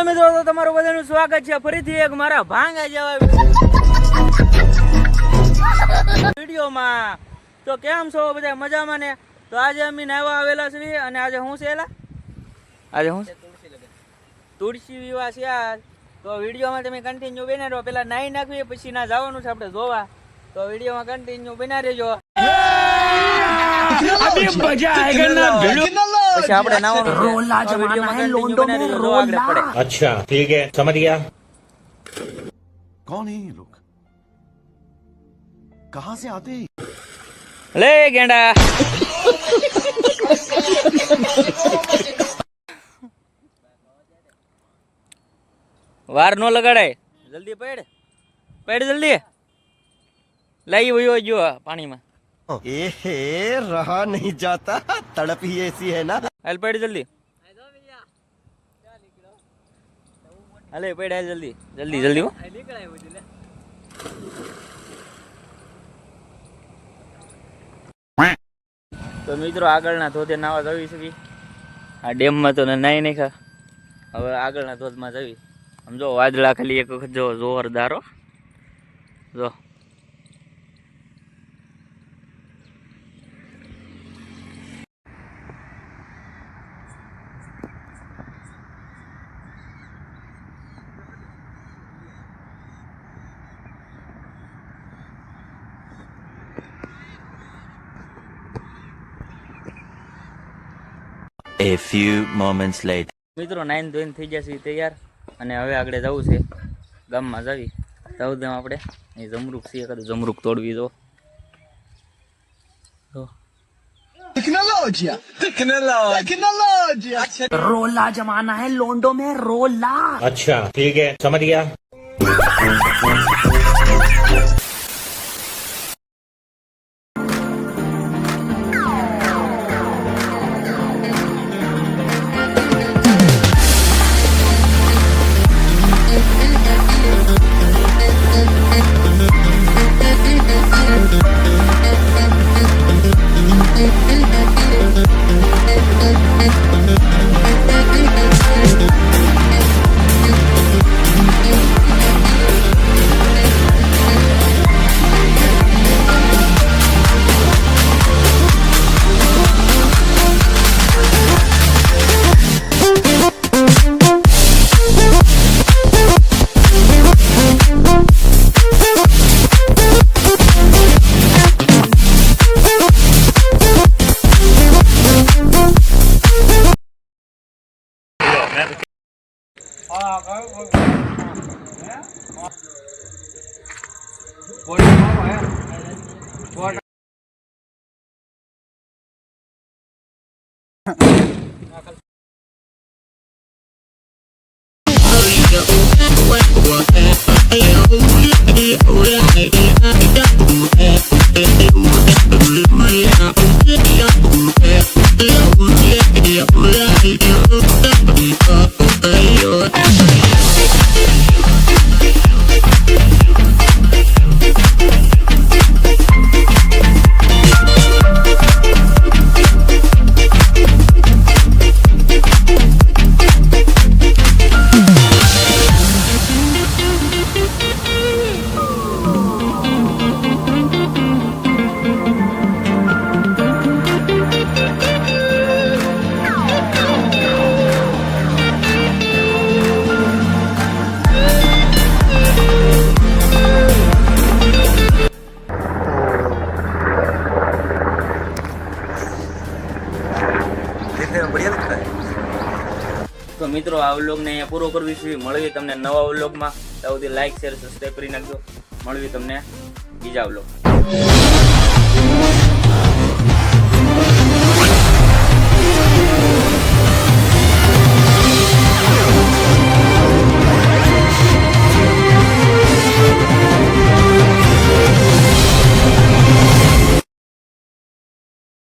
મિત્રો તો તમારું બધાનું સ્વાગત છે ફરીથી એક મારા ભાંગા જેવા વિડીયોમાં. તો કેમ છો બધા મજામાં ને? તો આજે અમે નાવા આવેલા છીએ અને આજે હું છે આજે હું તુલસી વિવાહ છે આજ. તો વિડીયોમાં તમે કન્ટિન્યુ બના રહો. પેલા નાઈ નાખવી પછી ના જવાનું છે આપણે જોવા. તો વિડીયોમાં કન્ટિન્યુ બના રહેજો. પછી આપણે નાવાનું रोला जमाना है लोंडो में रोला। अच्छा ठीक है समझ गया। कौन है ये लोग? कहां से आते हैं? લે ગેંડા વાર નો લગાડાય. જલ્દી પેડ જલ્દી લઈ વયો જો પાણીમાં. ए रहा नहीं जाता, तड़प ही ऐसी है ना। હાલ પેડ જલ્દી. હાલે પેડ હાલ જલ્દી જલ્દી જલ્દી હો. તો મિત્રો આગળના ધોધે નાવા જવી છે. આ ડેમમાં તો નાઈ નહીં ખા. હવે આગળના ધોધમાં જવી. સમજો વાદળા ખાલી એક વખત જો જોરદાર હો. જો A few moments later. મિત્રો નાઈન ધોઈને થઈ જશે તૈયાર અને હવે આગળ જવું છે. ગામમાં જવી જવું તેમ આપણે અહીં જમરૂક છે. કદાચ જમરૂક તોડવી દો. रोला जमाना है लोंडो में रोला। अच्छा ठीक है समझ गया। તો મિત્રો આ વ્લોગને અહીંયા પૂરો કરવી છે. મળવી તમને નવા વ્લોગમાં. ત્યાં સુધી લાઈક શેર સબસ્ક્રાઈબ કરી નાખજો. મળવી તમને બીજા વ્લોગ.